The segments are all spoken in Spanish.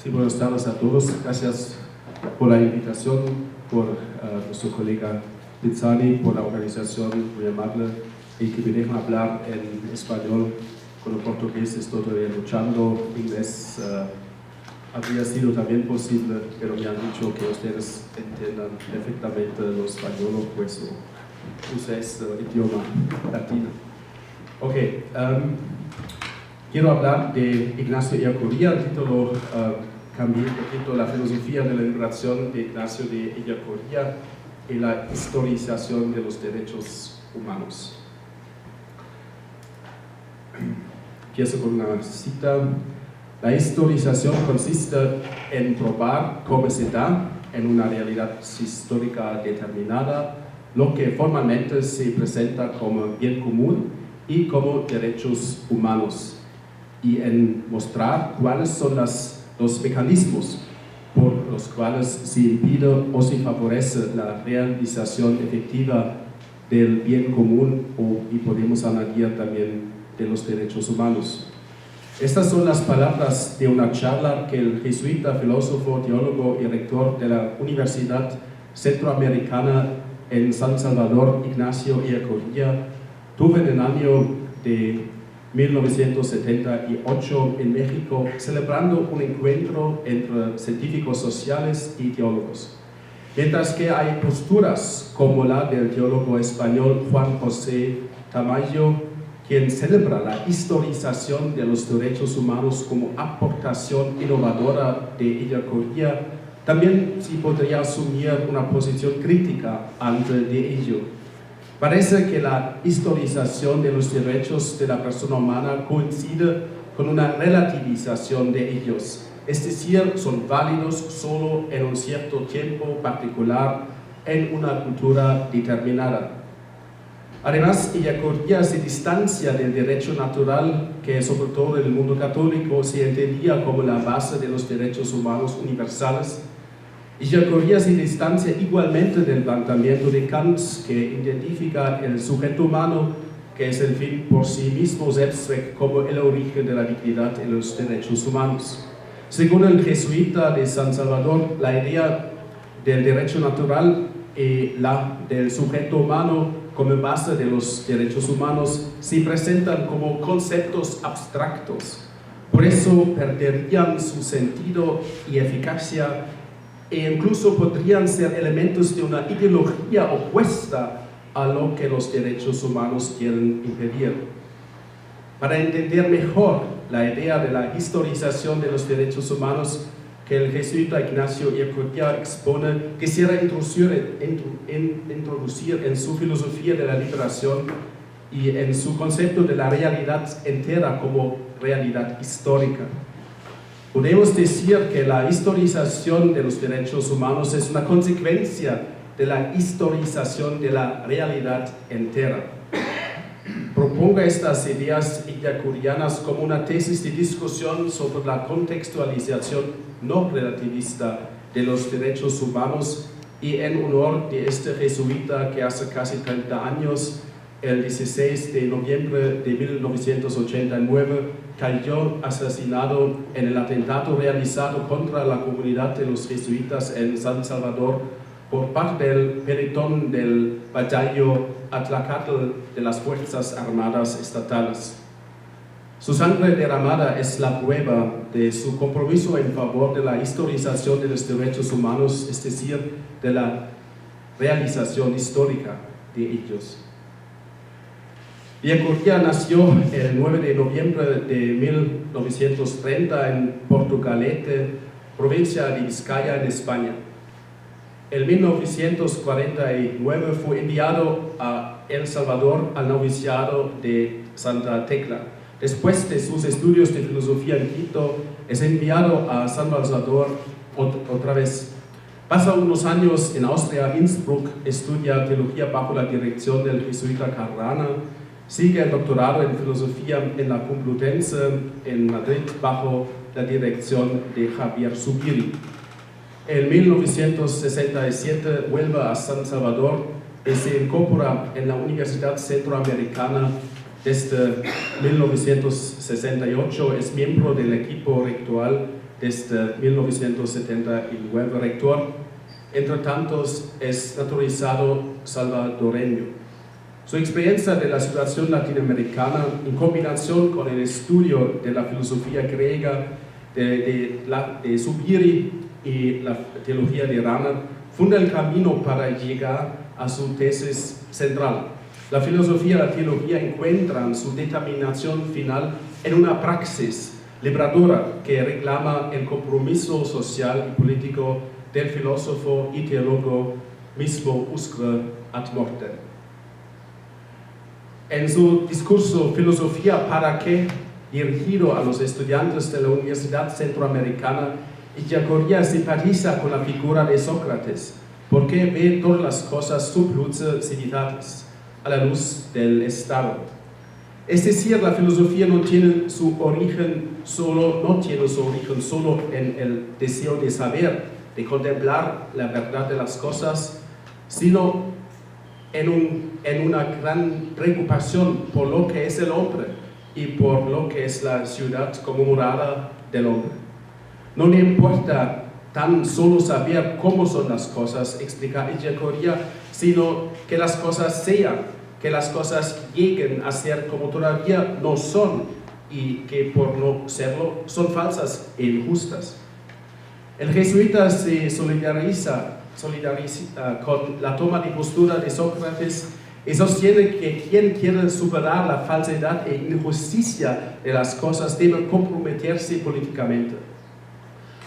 Sí, buenas tardes a todos. Gracias por la invitación, por nuestro colega Pizzani, por la organización muy amable y que me dejan hablar en español. Con el portugués estoy todavía luchando, inglés habría sido también posible, pero me han dicho que ustedes entiendan perfectamente lo español, pues usa este idioma latino. Ok, quiero hablar de Ignacio Ellacuría. El título cambié un poquito: la filosofía de la liberación de Ignacio de Ellacuría y la historización de los derechos humanos. Empiezo con una cita. La historización consiste en probar cómo se da en una realidad histórica determinada lo que formalmente se presenta como bien común y como derechos humanos, y en mostrar cuáles son los mecanismos por los cuales se impide o se favorece la realización efectiva del bien común y podemos añadir también de los derechos humanos. Estas son las palabras de una charla que el jesuita, filósofo, teólogo y rector de la Universidad Centroamericana en San Salvador, Ignacio Ellacuría, tuvo en el año de 1978 en México, celebrando un encuentro entre científicos sociales y teólogos. Mientras que hay posturas como la del teólogo español Juan José Tamayo, quien celebra la historización de los derechos humanos como aportación innovadora de Ellacuría, también se podría asumir una posición crítica ante de ello. Parece que la historización de los derechos de la persona humana coincide con una relativización de ellos, es decir, son válidos solo en un cierto tiempo particular en una cultura determinada. Además, Ellacuría se distancia del derecho natural, que sobre todo en el mundo católico se entendía como la base de los derechos humanos universales. Ellacuría se distancia igualmente del planteamiento de Kant, que identifica el sujeto humano, que es el fin por sí mismo, Selbstzweck, como el origen de la dignidad en los derechos humanos. Según el jesuita de San Salvador, la idea del derecho natural y la del sujeto humano como base de los derechos humanos se presentan como conceptos abstractos. Por eso perderían su sentido y eficacia e incluso podrían ser elementos de una ideología opuesta a lo que los derechos humanos quieren impedir. Para entender mejor la idea de la historización de los derechos humanos que el jesuita Ignacio Ellacuría expone, quisiera introducir en su filosofía de la liberación y en su concepto de la realidad entera como realidad histórica. Podemos decir que la historización de los derechos humanos es una consecuencia de la historización de la realidad entera. Proponga estas ideas ellacurianas como una tesis de discusión sobre la contextualización no relativista de los derechos humanos y en honor de este jesuita que hace casi 30 años, el 16 de noviembre de 1989, cayó asesinado en el atentado realizado contra la comunidad de los jesuitas en San Salvador por parte del pelotón del batallón Atlacatl de las Fuerzas Armadas Estatales. Su sangre derramada es la prueba de su compromiso en favor de la historización de los derechos humanos, es decir, de la realización histórica de ellos. Ellacuría nació el 9 de noviembre de 1930 en Portugalete, provincia de Vizcaya, en España. En 1949 fue enviado a El Salvador al noviciado de Santa Tecla. Después de sus estudios de filosofía en Quito, es enviado a San Salvador otra vez. Pasa unos años en Austria, Innsbruck, estudia teología bajo la dirección del jesuita Carrana, sigue el doctorado en filosofía en la Complutense en Madrid bajo la dirección de Javier Zubiri. En 1967 vuelve a San Salvador y se incorpora en la Universidad Centroamericana. Desde 1968 es miembro del equipo rectoral desde 1979 rector. Entre tantos, es naturalizado salvadoreño. Su experiencia de la situación latinoamericana, en combinación con el estudio de la filosofía griega de Zubiri y la teología de Rahner, funda el camino para llegar a su tesis central. La filosofía y la teología encuentran su determinación final en una praxis liberadora que reclama el compromiso social y político del filósofo y teólogo mismo usque ad mortem. En su discurso Filosofía para qué, dirigido a los estudiantes de la Universidad Centroamericana, Ellacuría simpatiza con la figura de Sócrates, porque ve todas las cosas sublucidades a la luz del Estado. Es decir, la filosofía no tiene su origen solo en el deseo de saber, de contemplar la verdad de las cosas, sino en una gran preocupación por lo que es el hombre y por lo que es la ciudad como morada del hombre. No le importa tan solo saber cómo son las cosas, explica Ellacuría, sino que las cosas sean, que las cosas lleguen a ser como todavía no son y que por no serlo son falsas e injustas. El jesuita se solidariza con la toma de postura de Sócrates y sostiene que quien quiere superar la falsedad e injusticia de las cosas debe comprometerse políticamente.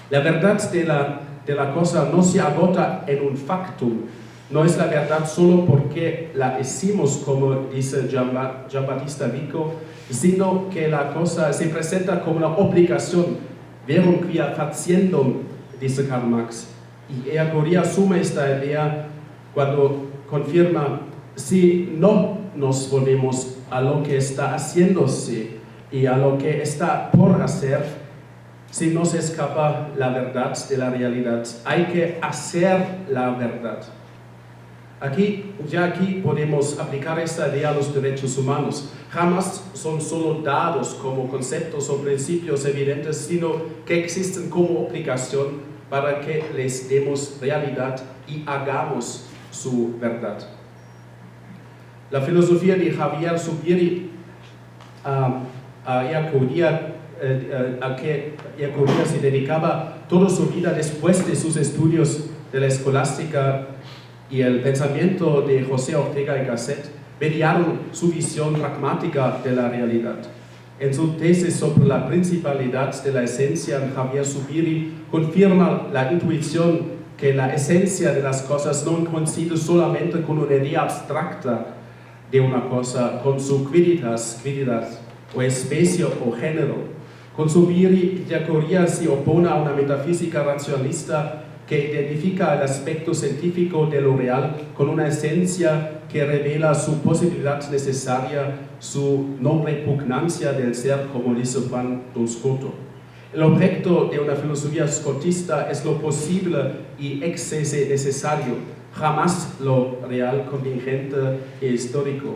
La verdad de la cosa no se agota en un factum, no es la verdad solo porque la decimos, como dice Giambattista Vico, sino que la cosa se presenta como una obligación, verum quia faciendum, dice Karl Marx. Y Ellacuría asume esta idea cuando confirma: si no nos volvemos a lo que está haciéndose y a lo que está por hacer, si nos escapa la verdad de la realidad, hay que hacer la verdad. Aquí podemos aplicar esta idea a los derechos humanos. Jamás son solo dados como conceptos o principios evidentes, sino que existen como obligación para que les demos realidad y hagamos su verdad. La filosofía de Javier Zubiri a que Ellacuría se dedicaba toda su vida después de sus estudios de la escolástica y el pensamiento de José Ortega y Gasset, mediaron su visión pragmática de la realidad. En su tesis sobre la principalidad de la esencia, Javier Zubiri confirma la intuición que la esencia de las cosas no coincide solamente con una idea abstracta de una cosa, con su quidditas o especie o género. Con Zubiri, Ellacuría se opone a una metafísica racionalista que identifica el aspecto científico de lo real con una esencia que revela su posibilidad necesaria, su no repugnancia del ser, como dice Juan Don-Scoto. El objeto de una filosofía scotista es lo posible y ex se necesario, jamás lo real, contingente e histórico.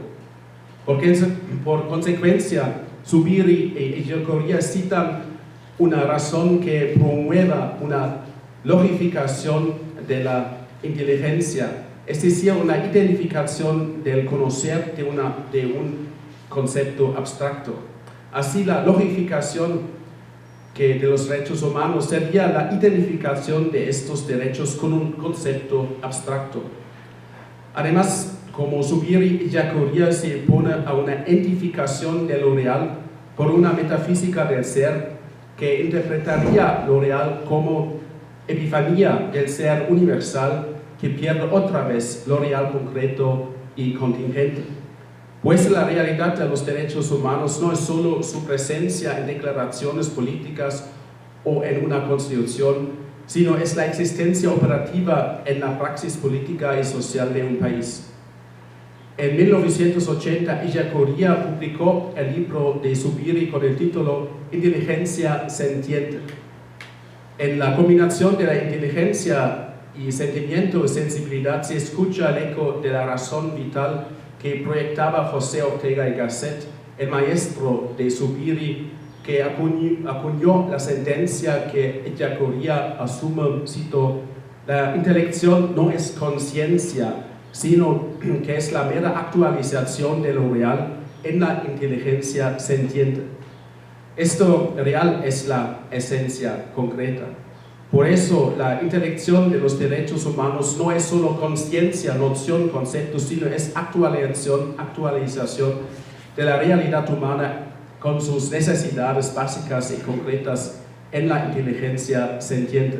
Por consecuencia, Zubiri y Ellacuría citan una razón que promueva una logificación de la inteligencia, es decir, una identificación del conocer de un concepto abstracto. Así, la logificación de los derechos humanos sería la identificación de estos derechos con un concepto abstracto. Además, como Zubiri, Ellacuría se opone a una identificación de lo real por una metafísica del ser que interpretaría lo real como epifanía del ser universal que pierde otra vez lo real concreto y contingente. Pues la realidad de los derechos humanos no es solo su presencia en declaraciones políticas o en una constitución, sino es la existencia operativa en la praxis política y social de un país. En 1980, Ellacuría publicó el libro de Zubiri con el título Inteligencia Sentiente. En la combinación de la inteligencia y sentimiento y sensibilidad se escucha el eco de la razón vital que proyectaba José Ortega y Gasset, el maestro de Zubiri que acuñó la sentencia que Echeverría asume, cito, la intelección no es conciencia, sino que es la mera actualización de lo real en la inteligencia sentiente. Esto real es la esencia concreta. Por eso, la intelección de los derechos humanos no es solo conciencia, noción, concepto, sino es actualización de la realidad humana con sus necesidades básicas y concretas en la inteligencia sentiente.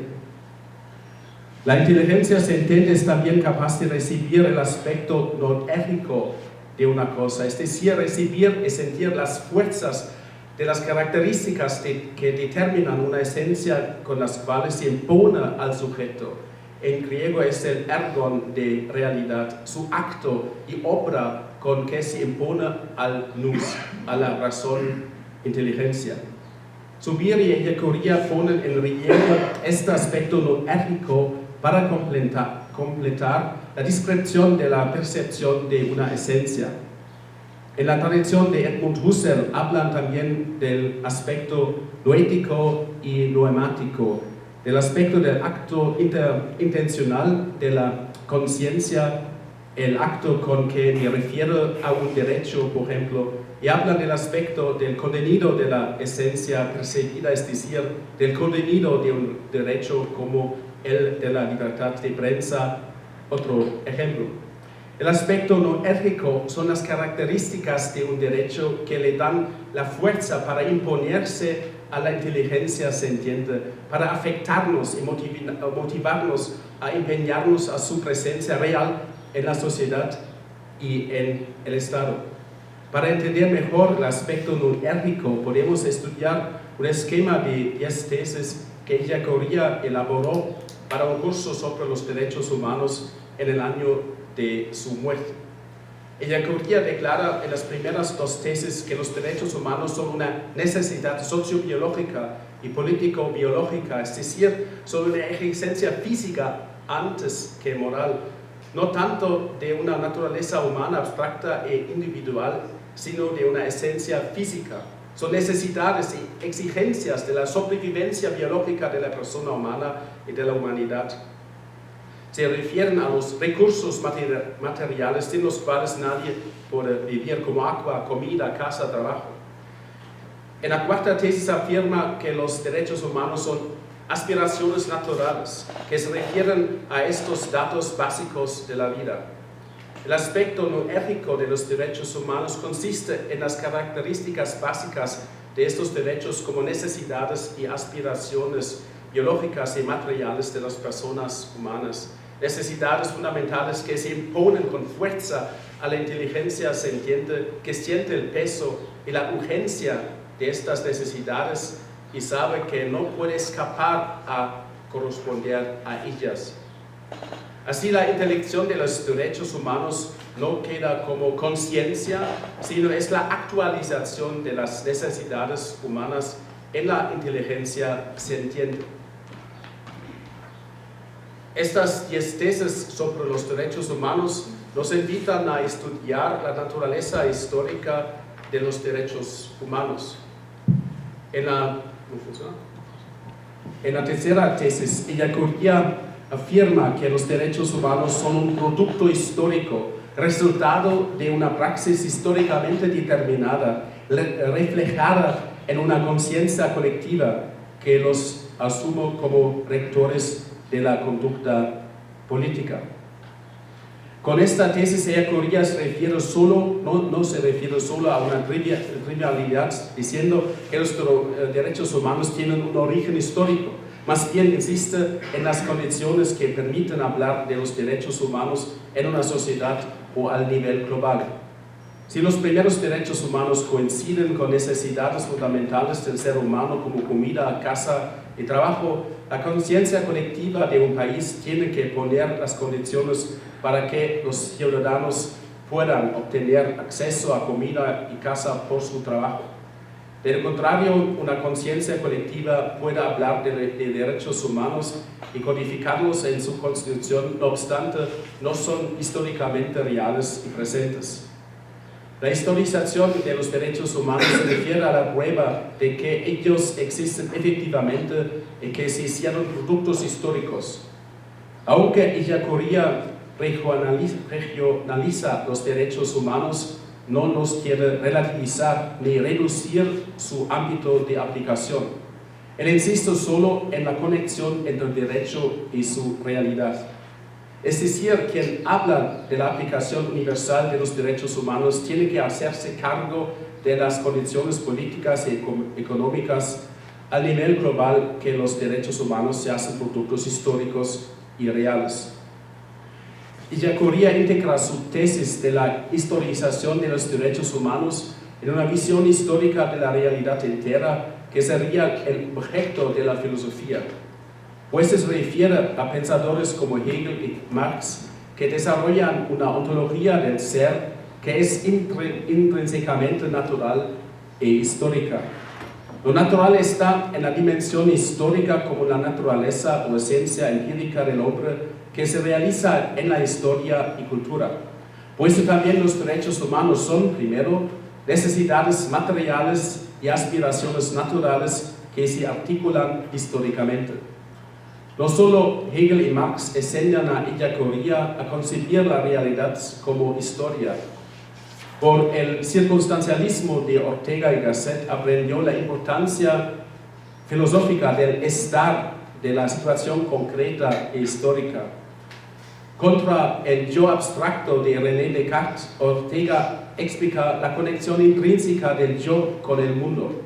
La inteligencia sentiente es también capaz de recibir el aspecto noético de una cosa, es decir, recibir y sentir las fuerzas de las características que determinan una esencia con las cuales se impone al sujeto. En griego es el ergon de realidad, su acto y obra con que se impone al nous, a la razón, inteligencia. Zubiri y Echeverría ponen en relieve este aspecto noético para completar la descripción de la percepción de una esencia. En la tradición de Edmund Husserl hablan también del aspecto noético y noemático, del aspecto del acto intencional de la conciencia, el acto con que me refiero a un derecho, por ejemplo, y hablan del aspecto del contenido de la esencia percibida, es decir, del contenido de un derecho como el de la libertad de prensa, otro ejemplo. El aspecto noético son las características de un derecho que le dan la fuerza para imponerse a la inteligencia sentiente, para afectarnos y motivarnos a empeñarnos a su presencia real en la sociedad y en el Estado. Para entender mejor el aspecto noético, podemos estudiar un esquema de 10 tesis que Echeverría elaboró para un curso sobre los derechos humanos en el año de su muerte. Echeverría declara en las primeras 2 tesis que los derechos humanos son una necesidad sociobiológica y político-biológica, es decir, son una exigencia física antes que moral, no tanto de una naturaleza humana abstracta e individual, sino de una esencia física. Son necesidades y exigencias de la sobrevivencia biológica de la persona humana y de la humanidad. Se refieren a los recursos materiales sin los cuales nadie puede vivir, como agua, comida, casa, trabajo. En la 4ª tesis afirma que los derechos humanos son aspiraciones naturales que se refieren a estos datos básicos de la vida. El aspecto noético de los derechos humanos consiste en las características básicas de estos derechos como necesidades y aspiraciones biológicas y materiales de las personas humanas. Necesidades fundamentales que se imponen con fuerza a la inteligencia sentiente, que siente el peso y la urgencia de estas necesidades y sabe que no puede escapar a corresponder a ellas. Así, la intelección de los derechos humanos no queda como conciencia, sino es la actualización de las necesidades humanas en la inteligencia sentiente. Estas 10 tesis sobre los derechos humanos nos invitan a estudiar la naturaleza histórica de los derechos humanos. En la 3ª tesis, Echeverría afirma que los derechos humanos son un producto histórico, resultado de una praxis históricamente determinada, reflejada en una conciencia colectiva que los asume como rectores de la conducta política. Con esta tesis, Echeverría no se refiere solo a una trivialidad, diciendo que los derechos humanos tienen un origen histórico, más bien insiste en las condiciones que permiten hablar de los derechos humanos en una sociedad o al nivel global. Si los primeros derechos humanos coinciden con necesidades fundamentales del ser humano como comida, casa y trabajo, la conciencia colectiva de un país tiene que poner las condiciones para que los ciudadanos puedan obtener acceso a comida y casa por su trabajo. De lo contrario, una conciencia colectiva puede hablar de derechos humanos y codificarlos en su constitución, no obstante, no son históricamente reales y presentes. La historización de los derechos humanos se refiere a la prueba de que ellos existen efectivamente y que se hicieron productos históricos. Aunque Ellacuría regionaliza los derechos humanos, no los quiere relativizar ni reducir su ámbito de aplicación. Él insiste solo en la conexión entre el derecho y su realidad. Es decir, quien habla de la aplicación universal de los derechos humanos tiene que hacerse cargo de las condiciones políticas y económicas al nivel global que los derechos humanos se hacen productos históricos y reales. Ellacuría integra su tesis de la historización de los derechos humanos en una visión histórica de la realidad entera que sería el objeto de la filosofía. Pues se refiere a pensadores como Hegel y Marx que desarrollan una ontología del ser que es intrínsecamente natural e histórica. Lo natural está en la dimensión histórica como la naturaleza o esencia empírica del hombre que se realiza en la historia y cultura. Pues también los derechos humanos son, primero, necesidades materiales y aspiraciones naturales que se articulan históricamente. No solo Hegel y Marx enseñan a Ellacuría a concebir la realidad como historia. Por el circunstancialismo de Ortega y Gasset aprendió la importancia filosófica del estar de la situación concreta e histórica. Contra el yo abstracto de René Descartes, Ortega explica la conexión intrínseca del yo con el mundo.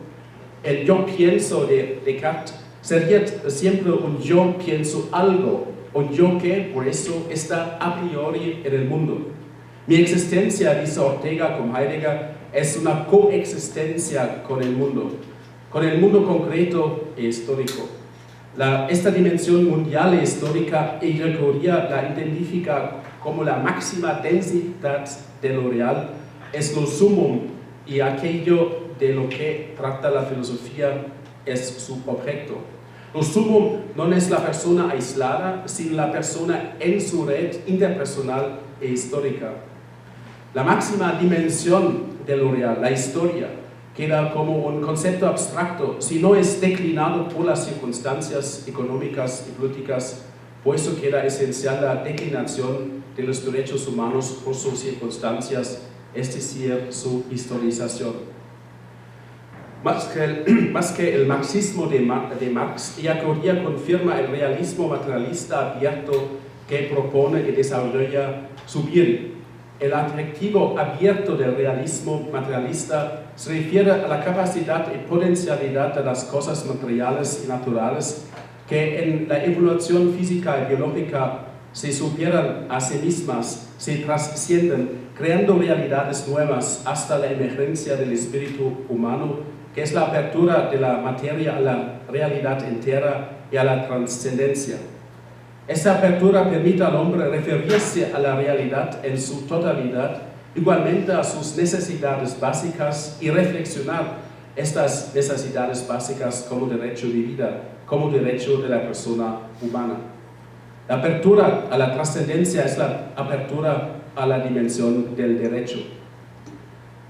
El yo pienso de Descartes sería siempre un yo pienso algo, un yo que por eso está a priori en el mundo. Mi existencia, dice Ortega con Heidegger, es una coexistencia con el mundo concreto e histórico. Esta dimensión mundial e histórica, Ellacuría la identifica como la máxima densidad de lo real, es lo sumo y aquello de lo que trata la filosofía es su objeto. Lo sumo no es la persona aislada, sino la persona en su red interpersonal e histórica. La máxima dimensión de lo real, la historia, queda como un concepto abstracto si no es declinado por las circunstancias económicas y políticas, puesto que era esencial la declinación de los derechos humanos por sus circunstancias, es decir, su historización. Más que el marxismo de Marx, Ellacuría confirma el realismo materialista abierto que propone y desarrolla Zubiri. El adjetivo abierto del realismo materialista se refiere a la capacidad y potencialidad de las cosas materiales y naturales que en la evolución física y biológica se superan a sí mismas, se trascienden, creando realidades nuevas hasta la emergencia del espíritu humano, que es la apertura de la materia a la realidad entera y a la trascendencia. Esta apertura permite al hombre referirse a la realidad en su totalidad, igualmente a sus necesidades básicas y reflexionar estas necesidades básicas como derecho de vida, como derecho de la persona humana. La apertura a la trascendencia es la apertura a la dimensión del derecho.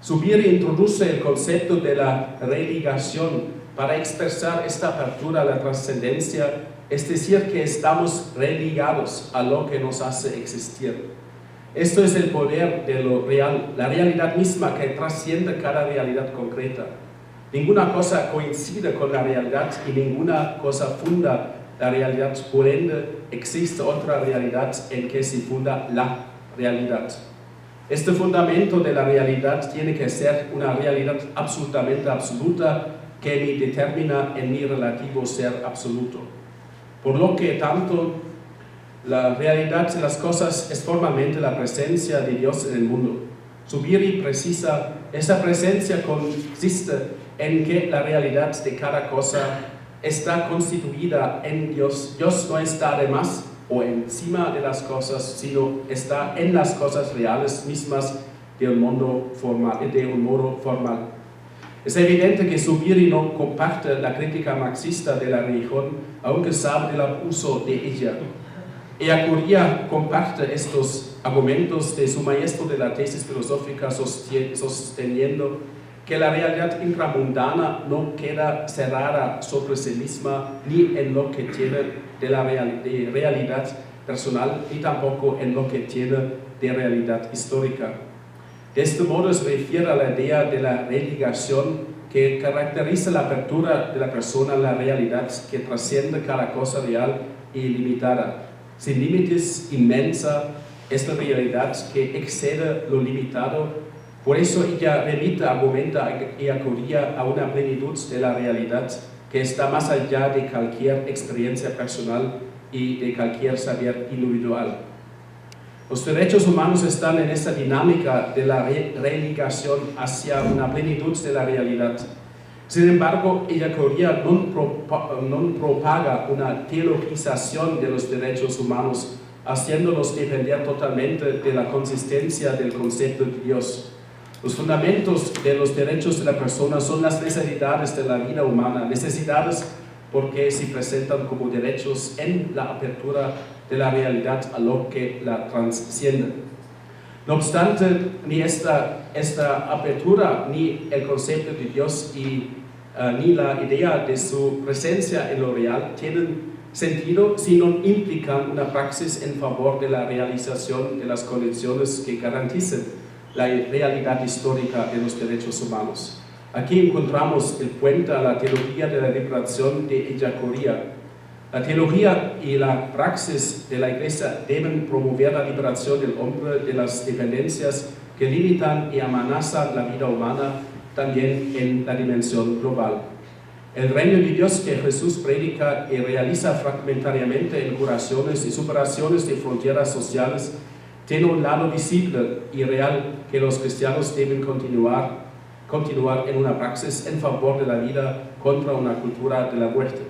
Zubiri introduce el concepto de la religación para expresar esta apertura a la trascendencia, es decir, que estamos religados a lo que nos hace existir. Esto es el poder de lo real, la realidad misma que trasciende cada realidad concreta. Ninguna cosa coincide con la realidad y ninguna cosa funda la realidad, por ende existe otra realidad en que se funda la realidad. Este fundamento de la realidad tiene que ser una realidad absolutamente absoluta que me determina en mi relativo ser absoluto. Por lo que tanto, la realidad de las cosas es formalmente la presencia de Dios en el mundo. Zubiri precisa, esa presencia consiste en que la realidad de cada cosa está constituida en Dios. Dios no está además o encima de las cosas, sino está en las cosas reales mismas de un modo formal. Es evidente que Zubiri no comparte la crítica marxista de la religión, aunque sabe del abuso de ella. Ellacuría comparte estos argumentos de su maestro de la tesis filosófica sosteniendo que la realidad intramundana no queda cerrada sobre sí misma ni en lo que tiene de la realidad personal ni tampoco en lo que tiene de realidad histórica. De este modo se refiere a la idea de la religación que caracteriza la apertura de la persona a la realidad que trasciende cada cosa real y limitada. Sin límites, inmensa es la realidad que excede lo limitado. Por eso ella argumenta y acudía a una plenitud de la realidad que está más allá de cualquier experiencia personal y de cualquier saber individual. Los derechos humanos están en esa dinámica de la religación hacia una plenitud de la realidad. Sin embargo, Ellacuría no propaga una teologización de los derechos humanos, haciéndolos depender totalmente de la consistencia del concepto de Dios. Los fundamentos de los derechos de la persona son las necesidades de la vida humana, necesidades porque se presentan como derechos en la apertura de la realidad a lo que la trasciende. No obstante, ni esta apertura, ni el concepto de Dios ni la idea de su presencia en lo real tienen sentido si no implican una praxis en favor de la realización de las condiciones que garanticen la realidad histórica de los derechos humanos. Aquí encontramos el puente a la teología de la liberación de Ellacuría. La teología y la praxis de la Iglesia deben promover la liberación del hombre de las dependencias que limitan y amenazan la vida humana también en la dimensión global. El reino de Dios que Jesús predica y realiza fragmentariamente en curaciones y superaciones de fronteras sociales tiene un lado visible y real que los cristianos deben continuar en una praxis en favor de la vida contra una cultura de la muerte.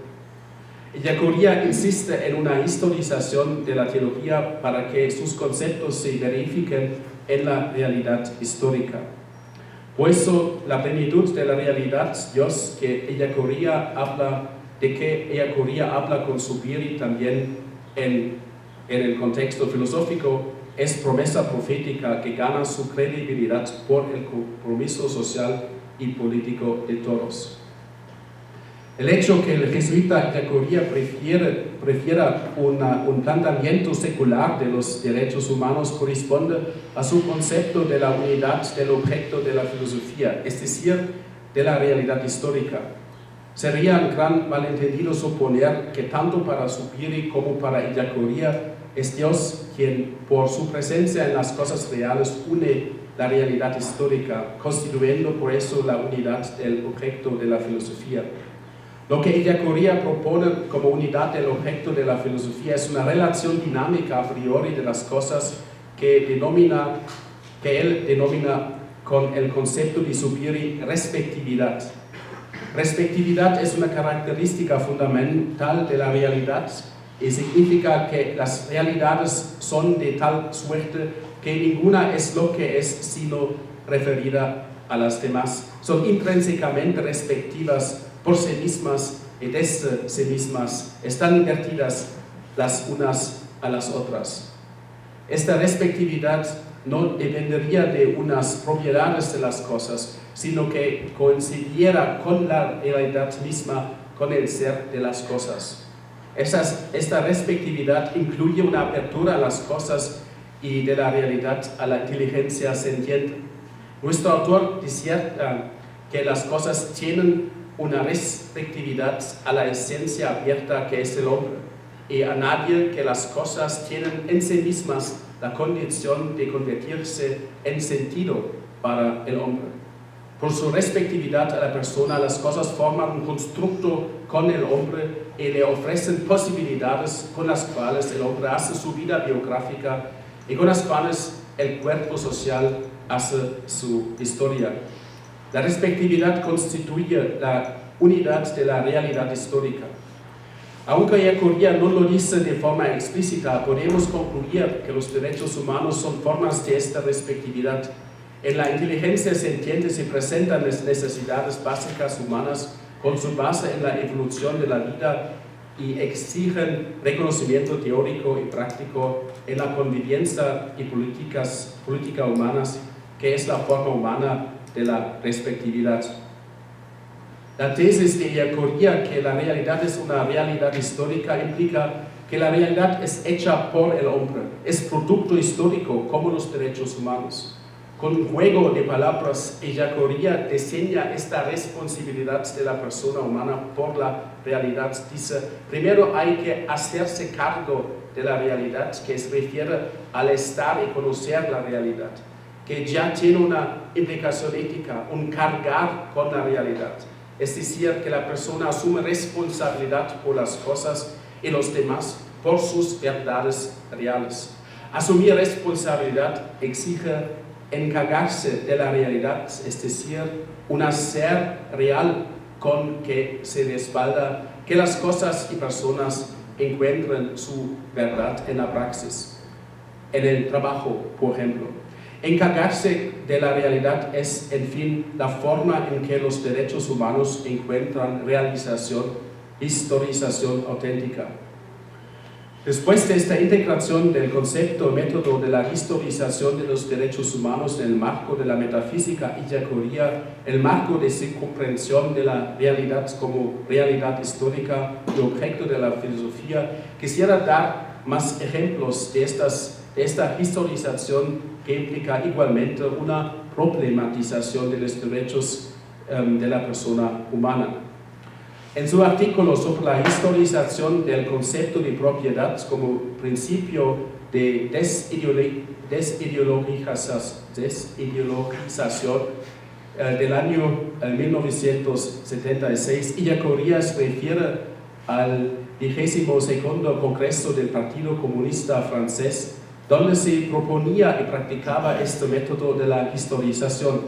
Ellacuría insiste en una historización de la teología para que sus conceptos se verifiquen en la realidad histórica. Por eso, la plenitud de la realidad Dios que Ellacuría habla con Zubiri también en el contexto filosófico es promesa profética que gana su credibilidad por el compromiso social y político de todos. El hecho que el jesuita Ellacuría prefiera un planteamiento secular de los derechos humanos corresponde a su concepto de la unidad del objeto de la filosofía, es decir, de la realidad histórica. Sería un gran malentendido suponer que tanto para Zubiri como para Ellacuría es Dios quien, por su presencia en las cosas reales, une la realidad histórica, constituyendo por eso la unidad del objeto de la filosofía. Lo que Ellacuría propone como unidad del objeto de la filosofía es una relación dinámica a priori de las cosas que él denomina con el concepto de Zubiri respectividad. Respectividad es una característica fundamental de la realidad y significa que las realidades son de tal suerte que ninguna es lo que es sino referida a las demás. Son intrínsecamente respectivas por sí mismas y desde sí mismas, están invertidas las unas a las otras. Esta respectividad no dependería de unas propiedades de las cosas, sino que coincidiera con la realidad misma, con el ser de las cosas. Esta respectividad incluye una apertura a las cosas y de la realidad a la inteligencia sintiente. Nuestro autor diserta que las cosas tienen una respectividad a la esencia abierta que es el hombre, y a nadie que las cosas tienen en sí mismas la condición de convertirse en sentido para el hombre. Por su respectividad a la persona, las cosas forman un constructo con el hombre y le ofrecen posibilidades con las cuales el hombre hace su vida biográfica y con las cuales el cuerpo social hace su historia. La respectividad constituye la unidad de la realidad histórica. Aunque Ellacuría no lo dice de forma explícita, podemos concluir que los derechos humanos son formas de esta respectividad. En la inteligencia sintiente se presentan las necesidades básicas humanas con su base en la evolución de la vida y exigen reconocimiento teórico y práctico en la convivencia y políticas humanas, que es la forma humana de la respectividad. La tesis de Ellacuría, que la realidad es una realidad histórica, implica que la realidad es hecha por el hombre, es producto histórico como los derechos humanos. Con un juego de palabras, Ellacuría diseña esta responsabilidad de la persona humana por la realidad. Dice, primero hay que hacerse cargo de la realidad, que se refiere al estar y conocer la realidad, que ya tiene una implicación ética, un cargar con la realidad. Es decir, que la persona asume responsabilidad por las cosas y los demás, por sus verdades reales. Asumir responsabilidad exige encargarse de la realidad, es decir, un hacer real con que se respalda que las cosas y personas encuentren su verdad en la praxis, en el trabajo, por ejemplo. Encargarse de la realidad es, en fin, la forma en que los derechos humanos encuentran realización, historización auténtica. Después de esta integración del concepto y método de la historización de los derechos humanos en el marco de la metafísica Ellacuría, el marco de su comprensión de la realidad como realidad histórica y objeto de la filosofía, quisiera dar más ejemplos de esta historización que implica igualmente una problematización de los derechos de la persona humana. En su artículo sobre la historización del concepto de propiedad como principio de desideologización del año 1976, Ellacuría se refiere al 22º Congreso del Partido Comunista Francés, donde se proponía y practicaba este método de la historización.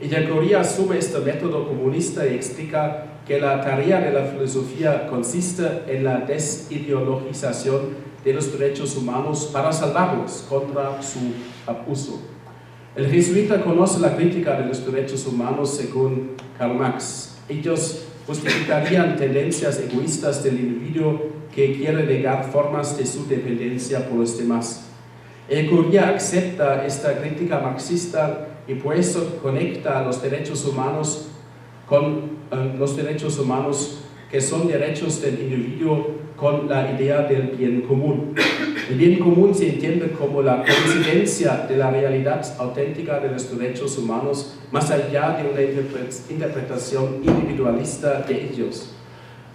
Ellacuría asume este método comunista y explica que la tarea de la filosofía consiste en la desideologización de los derechos humanos para salvarlos contra su abuso. El jesuita conoce la crítica de los derechos humanos según Karl Marx. Ellos justificarían tendencias egoístas del individuo que quiere negar formas de su dependencia por los demás. Ellacuría acepta esta crítica marxista y por eso conecta los derechos humanos con los derechos humanos que son derechos del individuo con la idea del bien común. El bien común se entiende como la coincidencia de la realidad auténtica de los derechos humanos más allá de una interpretación individualista de ellos.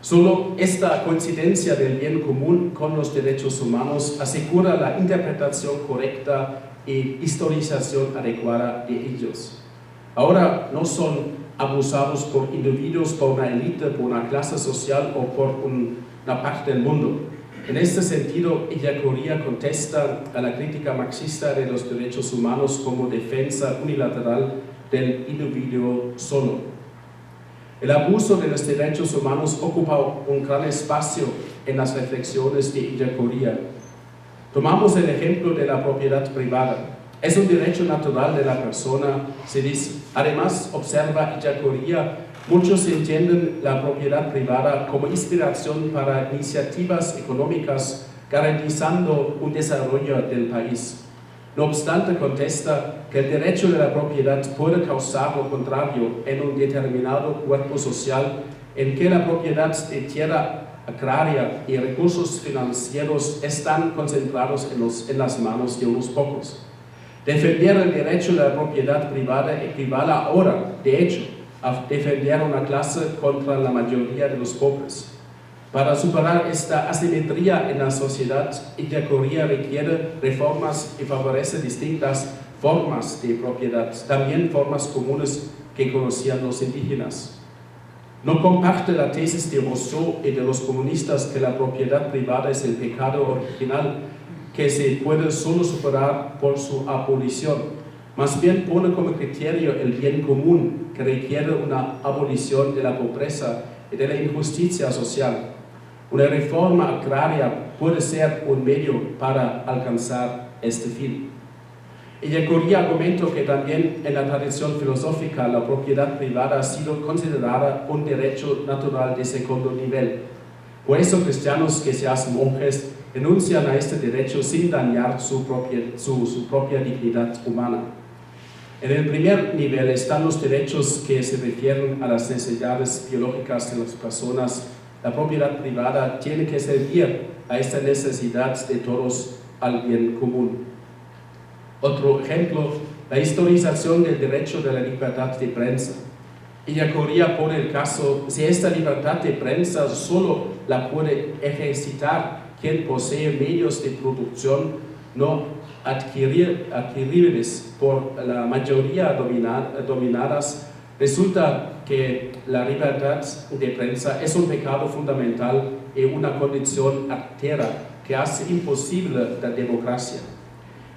Solo esta coincidencia del bien común con los derechos humanos asegura la interpretación correcta y historización adecuada de ellos. Ahora no son abusados por individuos, por una élite, por una clase social o por una parte del mundo. En este sentido, Ellacuría contesta a la crítica marxista de los derechos humanos como defensa unilateral del individuo solo. El abuso de los derechos humanos ocupa un gran espacio en las reflexiones de Ellacuría. Tomamos el ejemplo de la propiedad privada. Es un derecho natural de la persona, se dice. Además, observa Ellacuría, muchos entienden la propiedad privada como inspiración para iniciativas económicas, garantizando un desarrollo del país. No obstante, contesta que el derecho de la propiedad puede causar lo contrario en un determinado cuerpo social en que la propiedad de tierra agraria y recursos financieros están concentrados en las manos de unos pocos. Defender el derecho de la propiedad privada equivale ahora, de hecho, a defender una clase contra la mayoría de los pobres. Para superar esta asimetría en la sociedad, Ellacuría requiere reformas y favorece distintas formas de propiedad, también formas comunes que conocían los indígenas. No comparte la tesis de Rousseau y de los comunistas que la propiedad privada es el pecado original que se puede solo superar por su abolición. Más bien pone como criterio el bien común que requiere una abolición de la pobreza y de la injusticia social. Una reforma agraria puede ser un medio para alcanzar este fin. Ellacuría argumentó que también en la tradición filosófica la propiedad privada ha sido considerada un derecho natural de segundo nivel. Por eso cristianos que se hacen monjes renuncian a este derecho sin dañar su propia dignidad humana. En el primer nivel están los derechos que se refieren a las necesidades biológicas de las personas. La propiedad privada tiene que servir a esta necesidad de todos al bien común. Otro ejemplo, la historización del derecho de la libertad de prensa. Ellacuría pone el caso, si esta libertad de prensa solo la puede ejercitar quien posee medios de producción no adquiribles por la mayoría dominadas, resulta que la libertad de prensa es un pecado fundamental y una condición artera que hace imposible la democracia.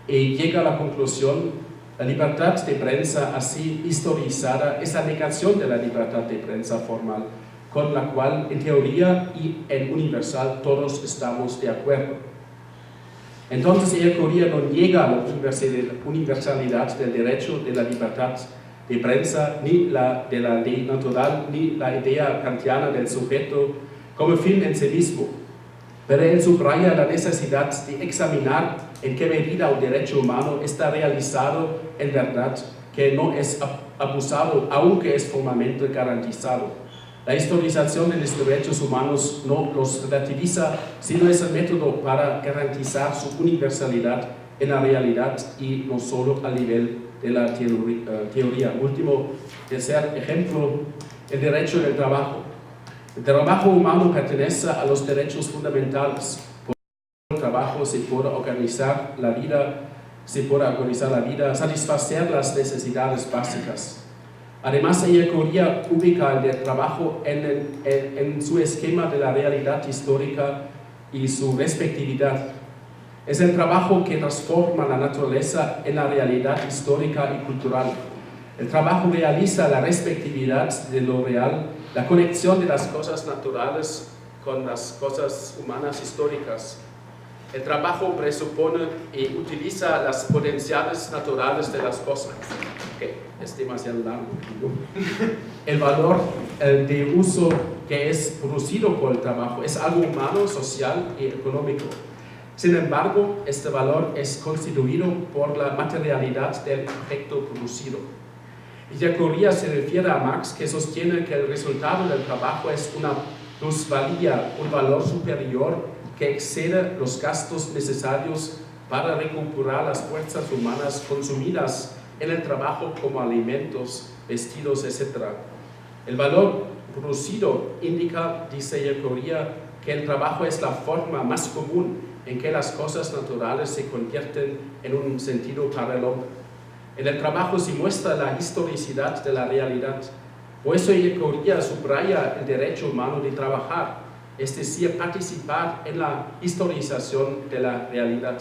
Y llega a la conclusión, la libertad de prensa así historizada es la negación de la libertad de prensa formal, con la cual en teoría y en universal todos estamos de acuerdo. Entonces Ellacuría no niega la universalidad del derecho de la libertad de prensa, ni la de la ley natural, ni la idea kantiana del sujeto como fin en sí mismo, pero él subraya la necesidad de examinar en qué medida un derecho humano está realizado en verdad, que no es abusado, aunque es formalmente garantizado. La historización de los derechos humanos no los relativiza, sino es el método para garantizar su universalidad en la realidad y no solo a nivel de la teoría. Tercer ejemplo, el derecho del trabajo. El trabajo humano pertenece a los derechos fundamentales. Por el trabajo se puede organizar la vida, satisfacer las necesidades básicas. Además, Ellacuría ubica el trabajo en su esquema de la realidad histórica y su respectividad. Es el trabajo que transforma la naturaleza en la realidad histórica y cultural. El trabajo realiza la respectividad de lo real, la conexión de las cosas naturales con las cosas humanas históricas. El trabajo presupone y utiliza las potenciales naturales de las cosas. Okay, es demasiado largo. El valor de uso que es producido por el trabajo es algo humano, social y económico. Sin embargo, este valor es constituido por la materialidad del objeto producido. Ellacuría se refiere a Marx, que sostiene que el resultado del trabajo es una plusvalía, un valor superior que excede los gastos necesarios para recuperar las fuerzas humanas consumidas en el trabajo como alimentos, vestidos, etc. El valor producido indica, dice Ellacuría, que el trabajo es la forma más común en que las cosas naturales se convierten en un sentido para el hombre. En el trabajo se muestra la historicidad de la realidad. Por eso Ellacuría subraya el derecho humano de trabajar, es decir, participar en la historización de la realidad.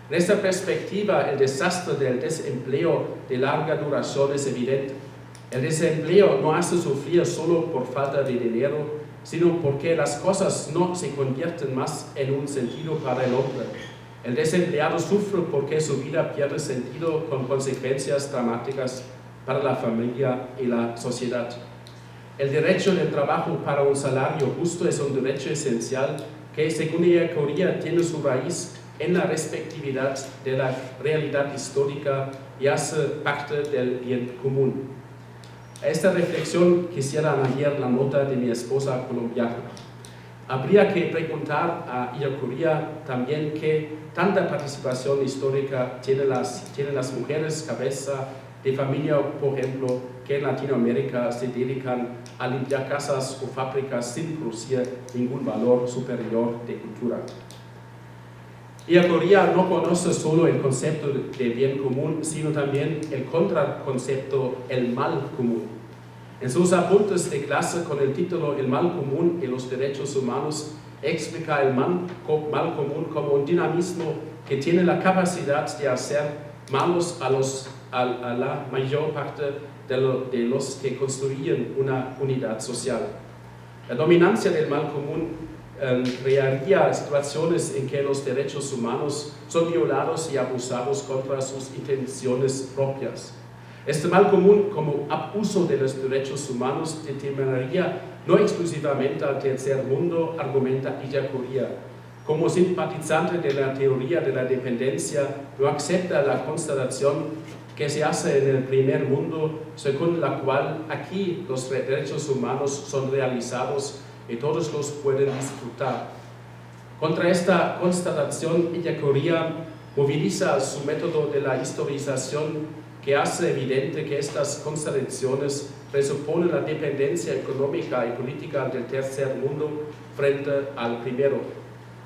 En esta perspectiva, el desastre del desempleo de larga duración es evidente. El desempleo no hace sufrir solo por falta de dinero, sino porque las cosas no se convierten más en un sentido para el hombre. El desempleado sufre porque su vida pierde sentido con consecuencias dramáticas para la familia y la sociedad. El derecho del trabajo para un salario justo es un derecho esencial que, según Ellacuría, tiene su raíz en la respectividad de la realidad histórica y hace parte del bien común. A esta reflexión quisiera añadir la nota de mi esposa colombiana. Habría que preguntar a Ellacuría también qué tanta participación histórica tienen las mujeres cabeza de familia, por ejemplo, que en Latinoamérica se dedican a limpiar casas o fábricas sin producir ningún valor superior de cultura. Ellacuría no conoce solo el concepto de bien común, sino también el contraconcepto, el mal común. En sus apuntes de clase con el título El mal común y los derechos humanos, explica el mal común como un dinamismo que tiene la capacidad de hacer malos a la mayor parte de los que construyen una unidad social. La dominancia del mal común crearía situaciones en que los derechos humanos son violados y abusados contra sus intenciones propias. Este mal común como abuso de los derechos humanos determinaría no exclusivamente al tercer mundo, argumenta Ellacuría. Como simpatizante de la teoría de la dependencia, no acepta la constatación que se hace en el primer mundo, según la cual aquí los derechos humanos son realizados y todos los pueden disfrutar. Contra esta constatación, Ellacuría moviliza su método de la historización, que hace evidente que estas constataciones presuponen la dependencia económica y política del tercer mundo frente al primero.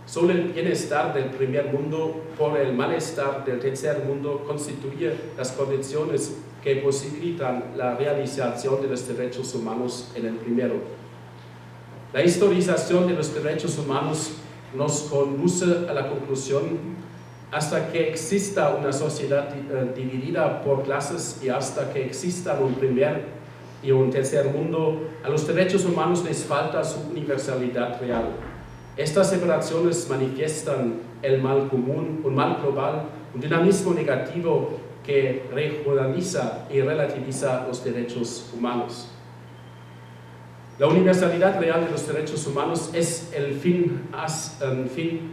Solo el bienestar del primer mundo por el malestar del tercer mundo constituye las condiciones que posibilitan la realización de los derechos humanos en el primero. La historización de los derechos humanos nos conduce a la conclusión: hasta que exista una sociedad dividida por clases y hasta que exista un primer y un tercer mundo, a los derechos humanos les falta su universalidad real. Estas separaciones manifiestan el mal común, un mal global, un dinamismo negativo que regionaliza y relativiza los derechos humanos. La universalidad real de los derechos humanos es el fin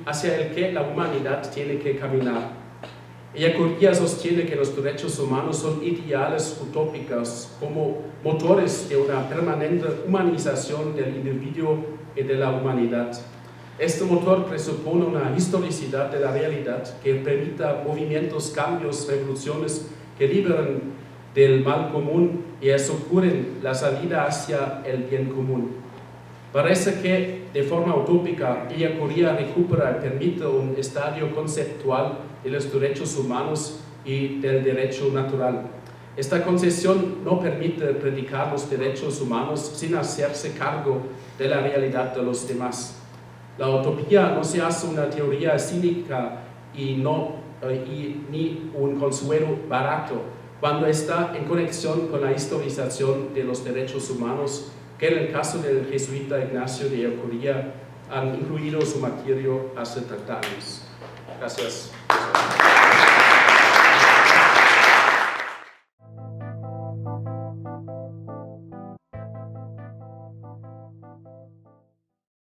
hacia el que la humanidad tiene que caminar. Ellacuría sostiene que los derechos humanos son ideales utópicos como motores de una permanente humanización del individuo y de la humanidad. Este motor presupone una historicidad de la realidad que permita movimientos, cambios, revoluciones que liberen del mal común y aseguren la salida hacia el bien común. Parece que, de forma utópica, Ellacuría recupera y permite un estadio conceptual de los derechos humanos y del derecho natural. Esta concesión no permite predicar los derechos humanos sin hacerse cargo de la realidad de los demás. La utopía no se hace una teoría cínica ni un consuelo barato, cuando está en conexión con la historización de los derechos humanos, que en el caso del jesuita Ignacio de Ellacuría han incluido su martirio hace 30 años. Gracias.